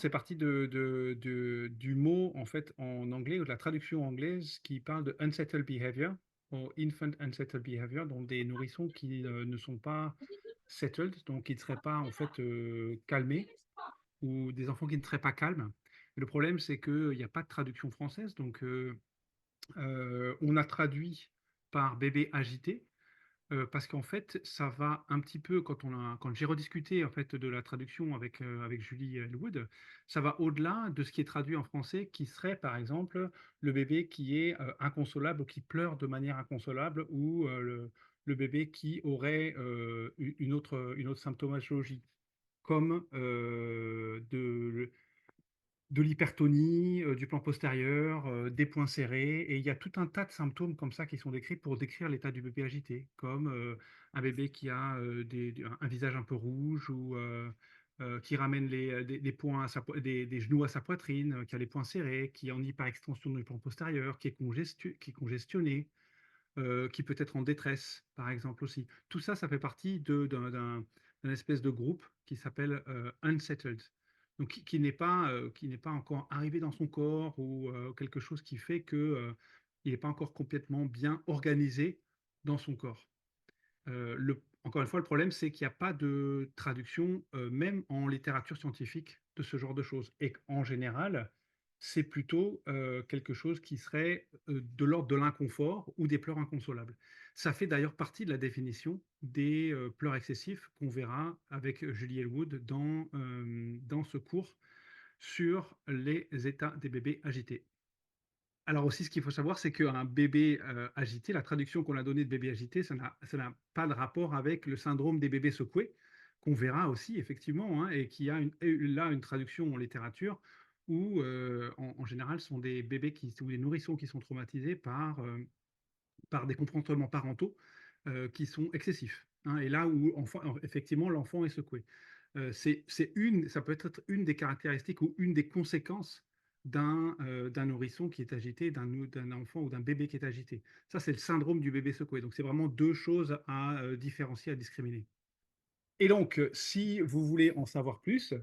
c'est parti du mot en fait en anglais ou de la traduction anglaise qui parle de unsettled behavior ou infant unsettled behavior, donc des nourrissons qui ne sont pas settled, donc qui ne seraient pas en fait calmés ou des enfants qui ne seraient pas calmes. Et le problème, c'est qu'il n'y a pas de traduction française, donc on a traduit par bébé agité, parce qu'en fait, ça va un petit peu, quand j'ai rediscuté en fait de la traduction avec Julie Elwood, ça va au-delà de ce qui est traduit en français, qui serait par exemple le bébé qui est inconsolable ou qui pleure de manière inconsolable, ou le bébé qui aurait une autre symptomatologie, comme de l'hypertonie, du plan postérieur, des poings serrés, et il y a tout un tas de symptômes comme ça qui sont décrits pour décrire l'état du bébé agité, comme un bébé qui a un visage un peu rouge, ou qui ramène des poings des genoux à sa poitrine, qui a les poings serrés, qui est en hyperextension du plan postérieur, qui est congestionné, qui peut être en détresse, par exemple aussi. Tout ça, ça fait partie d'un espèce de groupe qui s'appelle Unsettled, donc qui n'est pas encore arrivé dans son corps, ou quelque chose qui fait que il n'est pas encore complètement bien organisé dans son corps. Encore une fois, le problème, c'est qu'il n'y a pas de traduction, même en littérature scientifique, de ce genre de choses. Et qu'en général, c'est plutôt quelque chose qui serait de l'ordre de l'inconfort ou des pleurs inconsolables. Ça fait d'ailleurs partie de la définition des pleurs excessifs qu'on verra avec Julie Elwood dans ce cours sur les états des bébés agités. Alors aussi, ce qu'il faut savoir, c'est qu'un bébé agité, la traduction qu'on a donnée de bébé agité, ça n'a pas de rapport avec le syndrome des bébés secoués, qu'on verra aussi effectivement, hein, et qui a là une traduction en littérature où, en général, ce sont des bébés ou des nourrissons qui sont traumatisés par des comportements parentaux qui sont excessifs, hein, et là où effectivement l'enfant est secoué. Ça peut être une des caractéristiques ou une des conséquences d'un nourrisson qui est agité, d'un enfant ou d'un bébé qui est agité. Ça, c'est le syndrome du bébé secoué. Donc, c'est vraiment deux choses à différencier, à discriminer. Et donc, si vous voulez en savoir plus,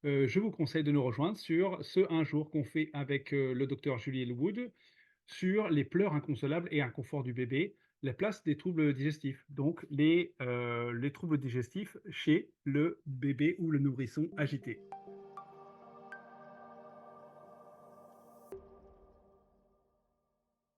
je vous conseille de nous rejoindre sur ce un jour qu'on fait avec le docteur Julie Elwood sur les pleurs inconsolables et inconfort du bébé, la place des troubles digestifs, donc les troubles digestifs chez le bébé ou le nourrisson agité.